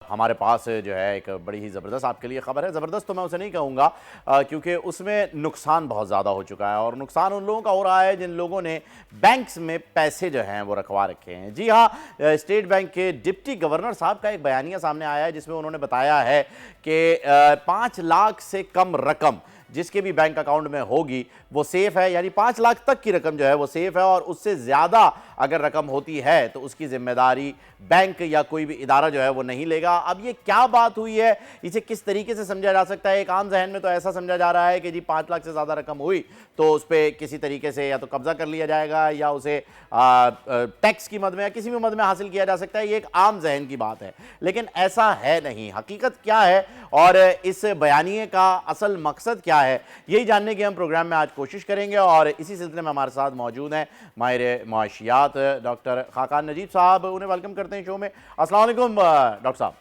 हमारे पास जो है एक बड़ी ही ज़बरदस्त आपके लिए खबर है। ज़बरदस्त तो मैं उसे नहीं कहूँगा, क्योंकि उसमें नुकसान बहुत ज़्यादा हो चुका है, और नुकसान उन लोगों का हो रहा है जिन लोगों ने बैंक्स में पैसे जो हैं वो रखवा रखे हैं। जी हाँ, स्टेट बैंक के डिप्टी गवर्नर साहब का एक बयानिया सामने आया है जिसमें उन्होंने बताया है कि 5 लाख से कम रकम जिसके भी बैंक अकाउंट में होगी वो सेफ है, यानी 5 लाख तक की रकम जो है वो सेफ है, और उससे ज़्यादा अगर रकम होती है तो उसकी जिम्मेदारी बैंक या कोई भी इदारा जो है वो नहीं लेगा। अब ये क्या बात हुई है, इसे किस तरीके से समझा जा सकता है? एक आम जहन में तो ऐसा समझा जा रहा है कि जी 5 लाख से ज़्यादा रकम हुई तो उस पर किसी तरीके से या तो कब्जा कर लिया जाएगा या उसे टैक्स की मद में या किसी भी मद में हासिल किया जा सकता है। ये एक आम जहन की बात है, लेकिन ऐसा है नहीं। हकीकत क्या है और इस बयानिए का असल मकसद क्या है, यही जानने की हम प्रोग्राम में आज कोशिश करेंगे। और इसी सिलसिले में हमारे साथ मौजूद हैं माहिर मुआशियात डॉक्टर खाकान नजीब साहब। उन्हें वेलकम करते हैं शो में। अस्सलाम वालेकुम डॉक्टर साहब।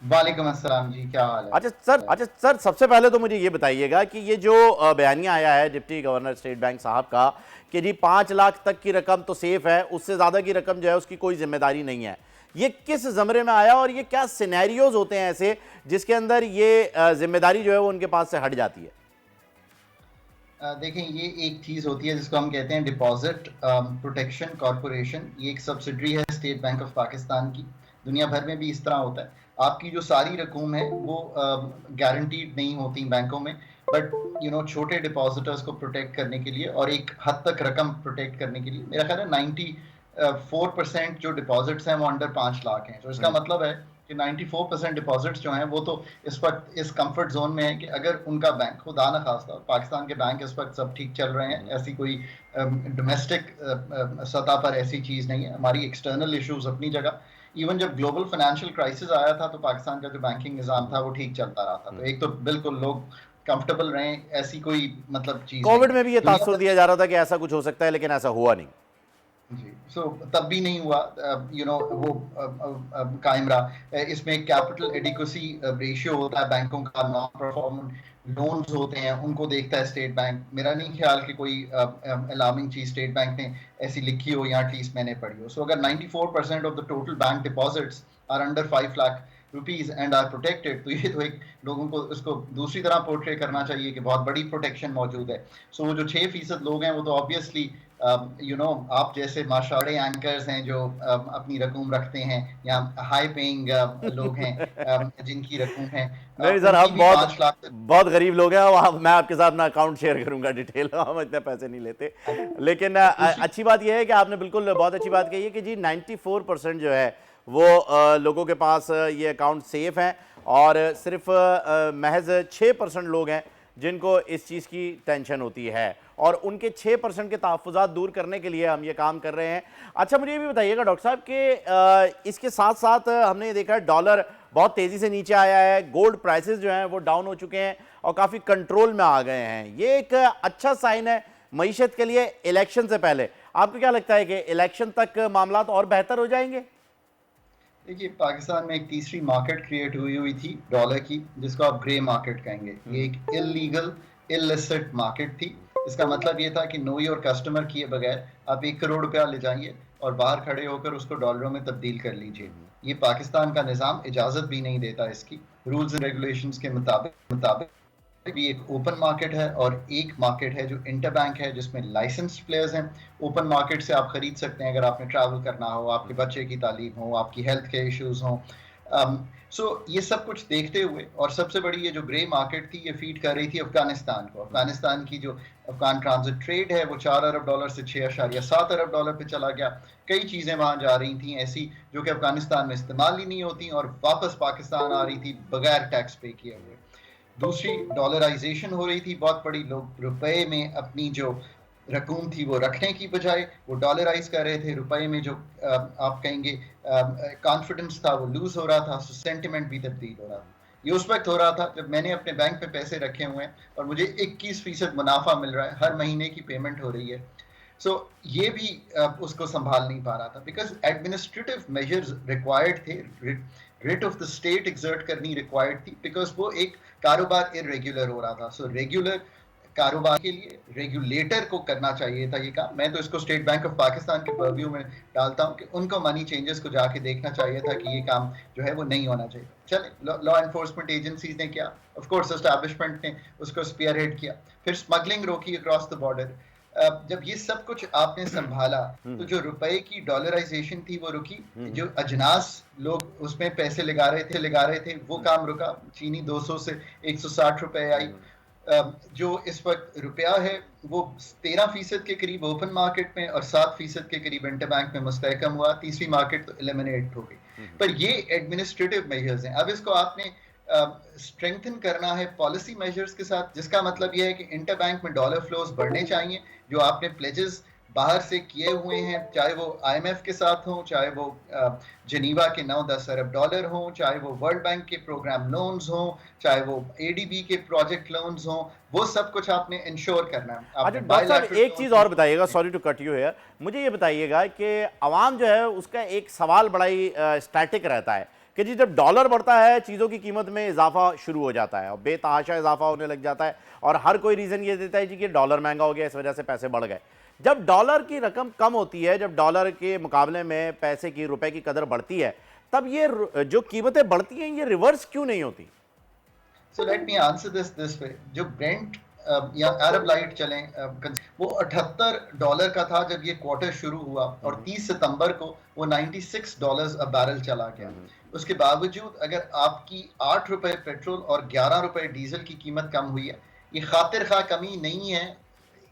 वालेकुम अस्सलाम जी, क्या हाल है? अच्छा सर, सबसे पहले तो मुझे ये बताइएगा कि ये जो बयानिया आया है डिप्टी गवर्नर स्टेट बैंक साहब का कि जी 5 लाख तक की रकम तो सेफ है, उससे ज़्यादा की रकम जो है उसकी कोई जिम्मेदारी नहीं है, ये किस ज़मरे में आया और ये क्या सिनेरियोज होते हैं ऐसे जिसके अंदर ये जिम्मेदारी जो है वो उनके पास से हट जाती है? देखें, ये एक चीज़ होती है जिसको हम कहते हैं डिपॉजिट प्रोटेक्शन कॉरपोरेशन। ये एक सब्सिडरी है स्टेट बैंक ऑफ पाकिस्तान की। दुनिया भर में भी इस तरह होता है। आपकी जो सारी रकूम है वो गारंटीड नहीं होती बैंकों में, बट छोटे डिपॉजिटर्स को प्रोटेक्ट करने के लिए और एक हद तक रकम प्रोटेक्ट करने के लिए मेरा ख्याल है 94% जो डिपॉजिट्स हैं वो अंडर 5 लाख हैं। तो इसका मतलब है कि 94% डिपॉजिट्स जो हैं वो तो इस वक्त इस कंफर्ट जोन में है कि अगर उनका बैंक, खुदा न खास्ता, पाकिस्तान के बैंक इस वक्त सब ठीक चल रहे हैं, ऐसी कोई डोमेस्टिक सतह पर ऐसी चीज़ नहीं है। हमारी एक्सटर्नल इश्यूज अपनी जगह। इवन जब ग्लोबल फाइनेंशियल क्राइसिस आया था तो पाकिस्तान का जो बैंकिंग निज़ाम था वो ठीक चलता रहा था। तो एक तो बिल्कुल लोग कंफर्टेबल रहे, ऐसी कोई मतलब चीज़ नहीं कोविड है में भी ये दुनिया तासुर भर। दिया जा रहा था कि ऐसा कुछ हो सकता है, लेकिन ऐसा हुआ नहीं। जी, तब भी नहीं हुआ। वो कायम रहा। इसमें कैपिटल एडिक्वेसी रेशियो होता है बैंकों का, नॉन परफॉर्मिंग लोन्स होते हैं, उनको देखता है स्टेट बैंक। मेरा नहीं ख्याल कि कोई अलार्मिंग चीज स्टेट बैंक ने ऐसी लिखी हो या एटलीस्ट मैंने पढ़ी हो। सो अगर 94% of the total bank deposits are under 5 lakh rupees and are protected, तो ये तो एक लोगों को इसको दूसरी तरह पोर्ट्रे करना चाहिए कि बहुत बड़ी प्रोटेक्शन मौजूद है। सो वो जो 6% लोग हैं वो तो ऑब्वियसली आप जैसे माशारे एंकर्स हैं जो अपनी रकूम रखते हैं, या हाई पेइंग लोग हैं जिनकी रकूम है, नहीं सर, उनकी हम भी बहुत 5 लाख। बहुत गरीब लोग हैं। मैं आपके साथ अपना अकाउंट शेयर करूंगा डिटेल, हम इतने पैसे नहीं लेते। लेकिन दूसरी अच्छी बात यह है कि आपने बिल्कुल बहुत अच्छी बात कही है कि जी 94% जो है वो लोगों के पास ये अकाउंट सेफ हैं, और सिर्फ महज 6% लोग हैं जिनको इस चीज़ की टेंशन होती है, और उनके 6% के तहफ़्फ़ुज़ात दूर करने के लिए हम ये काम कर रहे हैं। अच्छा, मुझे ये भी बताइएगा डॉक्टर साहब कि इसके साथ साथ हमने ये देखा है डॉलर बहुत तेज़ी से नीचे आया है, गोल्ड प्राइसेस जो हैं वो डाउन हो चुके हैं और काफ़ी कंट्रोल में आ गए हैं। ये एक अच्छा साइन है मईशत के लिए इलेक्शन से पहले। आपको क्या लगता है कि इलेक्शन तक मामला और बेहतर हो जाएंगे? देखिए, पाकिस्तान में एक तीसरी मार्केट क्रिएट हुई हुई थी डॉलर की, जिसको आप ग्रे मार्केट कहेंगे। ये एक इलीगल इलिसिट मार्केट थी। इसका मतलब ये था कि नो योर कस्टमर किए बगैर आप 1 करोड़ रुपया ले जाइए और बाहर खड़े होकर उसको डॉलरों में तब्दील कर लीजिए। ये पाकिस्तान का निज़ाम इजाज़त भी नहीं देता इसकी। रूल्स एंड रेगुलेशंस के मुताबिक भी एक ओपन मार्केट है, और एक मार्केट है जो इंटरबैंक है जिसमें लाइसेंस्ड प्लेयर्स हैं। ओपन मार्केट से आप खरीद सकते हैं अगर आपने ट्रैवल करना हो, आपके बच्चे की तालीम हो, आपकी हेल्थ के इश्यूज हों। सो ये सब कुछ देखते हुए, और सबसे बड़ी ये जो ग्रे मार्केट थी ये फीड कर रही थी अफगानिस्तान को। अफगानिस्तान की जो अफगान ट्रांजिट ट्रेड है वो $4 अरब से $6.7 अरब पे चला गया। कई चीज़ें वहाँ जा रही थी ऐसी जो कि अफगानिस्तान में इस्तेमाल ही नहीं होती और वापस पाकिस्तान आ रही थी बगैर टैक्स पे किए हुए। दूसरी, डॉलराइजेशन हो रही थी बहुत बड़ी। लोग रुपए में अपनी जो रकूम थी वो रखने की बजाय वो डॉलराइज कर रहे थे। रुपए में जो आप कहेंगे कॉन्फिडेंस था वो लूज हो रहा था, सेंटिमेंट भी तब्दील हो रहा था। ये उस वक्त हो रहा था जब मैंने अपने बैंक पे पैसे रखे हुए हैं और मुझे 21% मुनाफा मिल रहा है, हर महीने की पेमेंट हो रही है। सो ये भी उसको संभाल नहीं पा रहा था, बिकॉज एडमिनिस्ट्रेटिव मेजर्स रिक्वायर्ड थे, writ of the state exert करनी रिक्वायर्ड थी, बिकॉज वो एक कारोबार इरेगुलर हो रहा था। सो रेगुलर कारोबार के लिए रेगुलेटर को करना चाहिए था ये काम। मैं तो इसको स्टेट बैंक ऑफ पाकिस्तान के पर्व्यू में डालता हूँ कि उनको मनी चेंजेस को जाके देखना चाहिए था कि ये काम जो है वो नहीं होना चाहिए। चले लॉ एनफोर्समेंट एजेंसीज ने किया, ऑफ कोर्स एस्टैब्लिशमेंट ने उसको स्पीयरहेड किया, फिर स्मगलिंग रोकी अक्रॉस द बॉर्डर। जब ये सब कुछ आपने संभाला तो जो रुपए की डॉलराइजेशन थी वो रुकी, जो अजनास लोग उसमें पैसे लगा रहे थे वो काम रुका। चीनी 200 से 160 रुपए आई। जो इस वक्त रुपया है वो 13% के करीब ओपन मार्केट में और 7% के करीब इंटरबैंक में मुस्तहकम हुआ। तीसरी मार्केट तो एलिमिनेट हो गई। पर ये एडमिनिस्ट्रेटिव मेजर्स हैं। अब इसको आपने स्ट्रेंथन करना है पॉलिसी मेजर्स के साथ, जिसका मतलब यह है कि इंटरबैंक में डॉलर फ्लोज बढ़ने चाहिए। जो आपने प्लेजेस बाहर से किए हुए हैं, चाहे वो आईएमएफ के साथ हो, चाहे वो जनीवा के 9-10 अरब डॉलर हो, चाहे वो वर्ल्ड बैंक के प्रोग्राम लोन्स हो, चाहे वो एडीबी के प्रोजेक्ट लोन्स हो, वो सब कुछ आपने इंश्योर करना है। अच्छा डॉक्टर साहब, एक चीज़ और बताइएगा, sorry to cut you here, मुझे ये बताइएगा कि आवाम जो है उसका एक सवाल बड़ा ही स्टैटिक रहता है कि जी जब डॉलर बढ़ता है चीज़ों की कीमत में इजाफा शुरू हो जाता है और बेतहाशा इजाफा होने लग जाता है और हर कोई रीज़न ये देता है जी कि डॉलर महंगा हो गया, इस वजह से पैसे बढ़ गए। जब डॉलर की रकम कम होती है, जब डॉलर के मुकाबले में पैसे की, रुपए की कदर बढ़ती है, तब ये जो कीमतें बढ़ती हैं ये रिवर्स क्यों नहीं होती? So let me answer this way. जो ब्रेंट या अरब लाइट चलें, वो $78 का था जब ये क्वार्टर शुरू हुआ और 30 सितंबर को वो $96 अ बैरल चला गया। उसके बावजूद अगर आपकी 8 रुपए पेट्रोल और 11 रुपए डीजल की कीमत कम हुई है, ये खातिर खा कमी नहीं है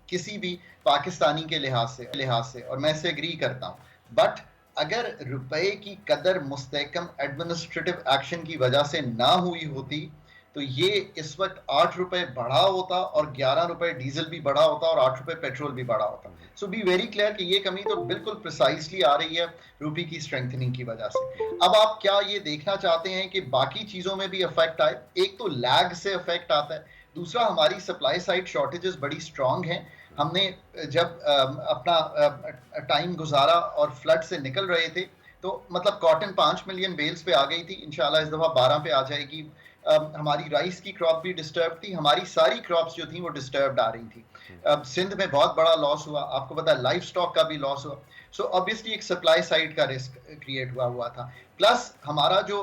किसी भी पाकिस्तानी के लिहाज से, और मैं इससे एग्री करता हूँ। बट अगर रुपए की कदर मुस्तहकम एडमिनिस्ट्रेटिव एक्शन की वजह से ना हुई होती तो ये इस वक्त 8 रुपए बढ़ा होता और 11 रुपए डीजल भी बढ़ा होता और 8 रुपए पेट्रोल भी बढ़ा होता। सो बी वेरी क्लियर कि ये कमी तो बिल्कुल प्रिसाइसली आ रही है रुपये की स्ट्रेंथनिंग की वजह से। अब आप क्या ये देखना चाहते हैं कि बाकी चीजों में भी इफेक्ट आए? एक तो लैग से इफेक्ट आता है, दूसरा हमारी सप्लाई साइड शॉर्टेजेस बड़ी स्ट्रांग हैं। हमने जब अपना टाइम गुजारा और फ्लड से निकल रहे थे तो मतलब कॉटन 5 मिलियन बेल्स पे आ गई थी, इंशाल्लाह इस दफा 12 पे आ जाएगी। हमारी राइस की क्रॉप भी डिस्टर्ब थी, हमारी सारी क्रॉप्स जो थी वो डिस्टर्ब्ड आ रही थी। सिंध में बहुत बड़ा लॉस हुआ, आपको पता है लाइफ स्टॉक का भी लॉस हुआ। सो ऑब्वियसली एक सप्लाई साइड का रिस्क क्रिएट हुआ था। प्लस हमारा जो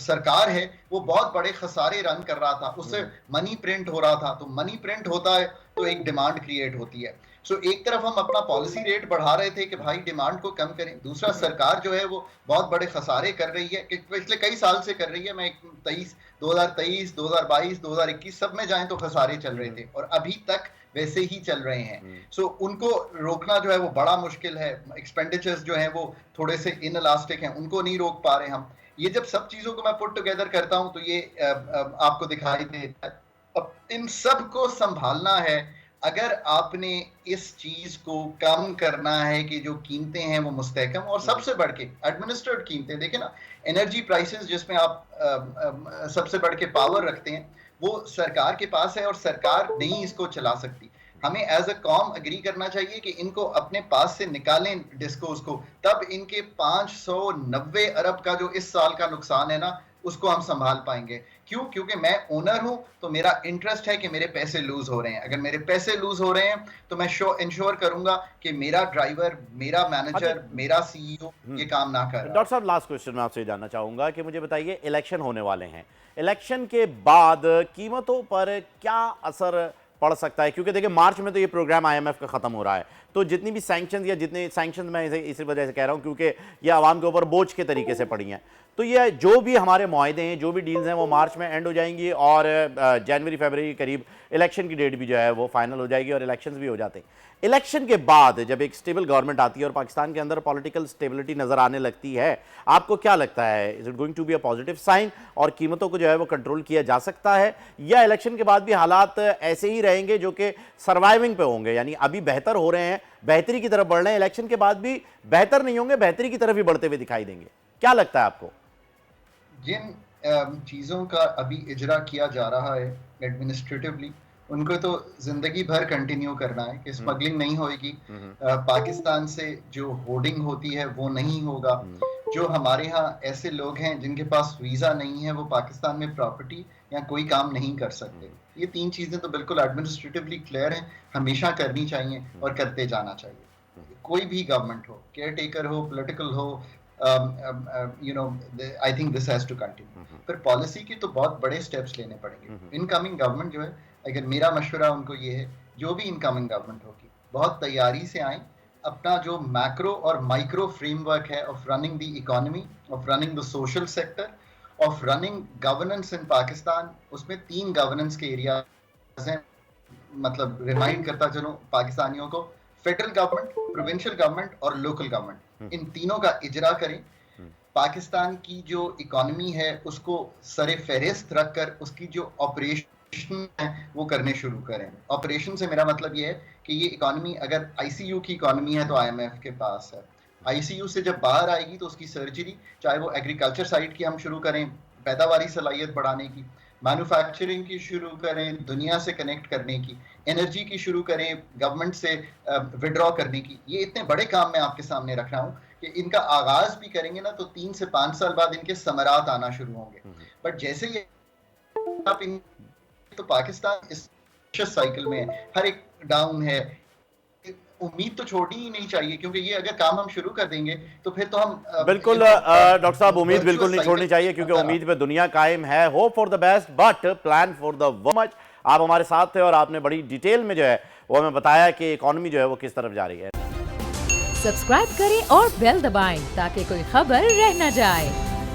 सरकार है वो बहुत बड़े खसारे रन कर रहा था, उससे मनी प्रिंट हो रहा था। तो मनी प्रिंट होता है तो एक डिमांड क्रिएट होती है। सो एक तरफ हम अपना पॉलिसी रेट बढ़ा रहे थे कि भाई डिमांड को कम करें, दूसरा सरकार जो है वो बहुत बड़े खसारे कर रही है कि पिछले कई साल से कर रही है। मैं 2023, 2022, 2021 सब में जाएं तो खसारे चल रहे थे और अभी तक वैसे ही चल रहे हैं। सो उनको रोकना जो है वो बड़ा मुश्किल है। एक्सपेंडिचर्स जो हैं वो थोड़े से इनइलास्टिक हैं, उनको नहीं रोक पा रहे हम। ये जब सब चीजों को मैं पुट टुगेदर करता हूं तो ये आपको दिखाई देता है। अब इन सब को संभालना है। अगर आपने इस चीज को कम करना है कि जो कीमतें हैं वो मुस्तहकम, और सबसे बढ़ के एडमिनिस्ट्रेड कीमतें देखें ना, एनर्जी प्राइसेस जिसमें आप सबसे बढ़ के पावर रखते हैं वो सरकार के पास है और सरकार नहीं इसको चला सकती। हमें एज अ कॉम एग्री करना चाहिए कि इनको अपने पास से निकालें डिस्कोस को, तब इनके 590 अरब का जो इस साल का नुकसान है ना उसको हम संभाल पाएंगे। क्यों? क्योंकि मैं ओनर हूं तो मेरा इंटरेस्ट है कि मेरे पैसे लूज हो रहे हैं। अगर मेरे पैसे लूज हो रहे हैं तो मैं इंश्योर करूंगा कि मेरा ड्राइवर, मेरा मैनेजर, मेरा सीईओ ये काम ना कर। डॉक्टर साहब, लास्ट क्वेश्चन मैं आपसे जानना चाहूंगा कि मुझे बताइए, इलेक्शन होने वाले हैं, इलेक्शन के बाद कीमतों पर क्या असर पड़ सकता है? क्योंकि देखिए मार्च में तो ये प्रोग्राम आईएमएफ का खत्म हो रहा है, तो जितनी भी सैंक्शन या जितने सैंक्शन मैं इसी वजह से कह रहा हूँ क्योंकि ये आवाम के ऊपर बोझ के तरीके से पड़ी हैं, तो ये जो भी हमारे मुआहदे हैं, जो भी डील्स हैं वो मार्च में एंड हो जाएंगी और जनवरी फरवरी के करीब इलेक्शन की डेट भी जो है वो फाइनल हो जाएगी और इलेक्शंस भी हो जाते हैं। इलेक्शन के बाद जब एक स्टेबल गवर्नमेंट आती है और पाकिस्तान के अंदर पॉलिटिकल स्टेबिलिटी नजर आने लगती है, आपको क्या लगता है, is it going to be a positive sign और कीमतों को जो है वो कंट्रोल किया जा सकता है, या इलेक्शन के बाद भी हालात ऐसे ही रहेंगे जो कि सर्वाइविंग पे होंगे, यानी अभी बेहतर हो रहे हैं, बेहतरी की तरफ बढ़ रहे हैं, इलेक्शन के बाद भी बेहतर नहीं होंगे, बेहतरी की तरफ ही बढ़ते हुए दिखाई देंगे? क्या लगता है आपको? जिन चीज़ों का अभी इजरा किया जा रहा है एडमिनिस्ट्रेटिवली, उनको तो जिंदगी भर कंटिन्यू करना है कि स्मगलिंग नहीं होगी, पाकिस्तान से जो होर्डिंग होती है वो नहीं होगा, जो हमारे यहाँ ऐसे लोग हैं जिनके पास वीजा नहीं है, वो पाकिस्तान में प्रॉपर्टी या कोई काम नहीं कर सकते। ये 3 चीजें तो बिल्कुल एडमिनिस्ट्रेटिवली क्लियर हैं, हमेशा करनी चाहिए और करते जाना चाहिए। कोई भी गवर्नमेंट हो, केयर टेकर हो, पॉलिटिकल हो, you know, I think this has to continue. फिर पॉलिसी की तो बहुत बड़े स्टेप्स लेने पड़ेंगे। इनकमिंग गवर्नमेंट जो है, अगर मेरा मशवरा उनको ये है, जो भी इनकमिंग गवर्नमेंट होगी, बहुत तैयारी से आए, अपना जो मैक्रो और माइक्रो फ्रेमवर्क है of running the economy, of running the social sector, of running governance in Pakistan, उसमें 3 गवर्नेंस के एरियाज हैं। मतलब रिमाइंड करता चलूं पाकिस्तानियों को, फेडरल गवर्नमेंट, प्रोविंशियल गवर्नमेंट और लोकल गवर्नमेंट, इन तीनों का इजरा करें। पाकिस्तान की जो इकोनॉमी है उसको सरे फहरिस्त रखकर उसकी जो ऑपरेशन है वो करने शुरू करें। ऑपरेशन से मेरा मतलब ये है कि ये इकोनॉमी अगर आईसीयू की इकोनॉमी है तो आईएमएफ के पास है। आईसीयू से जब बाहर आएगी तो उसकी सर्जरी, चाहे वो एग्रीकल्चर साइड की हम शुरू करें, पैदावारी सलाहियत बढ़ाने की, मैन्युफैक्चरिंग की शुरू करें, दुनिया से कनेक्ट करने की, एनर्जी की शुरू करें, गवर्नमेंट से विड्रॉ करने की। ये इतने बड़े काम मैं आपके सामने रख रहा हूँ कि इनका आगाज भी करेंगे ना तो 3 से 5 साल बाद इनके समरात आना शुरू होंगे। बट जैसे ही आप इन, तो पाकिस्तान इस साइकिल में है, हर एक डाउन है। उम्मीद तो छोड़नी ही नहीं चाहिए, क्योंकि ये अगर काम हम शुरू कर देंगे तो फिर तो हम बिल्कुल डॉक्टर साहब, उम्मीद बिल्कुल नहीं छोड़नी चाहिए, क्योंकि उम्मीद पे दुनिया कायम है। Hope for the best but plan for the much. आप हमारे साथ थे और आपने बड़ी डिटेल में जो है वो हमें बताया कि इकोनॉमी जो है वो किस तरफ जा रही है। सब्सक्राइब करें और बेल दबाएं ताकि कोई खबर रह न जाए।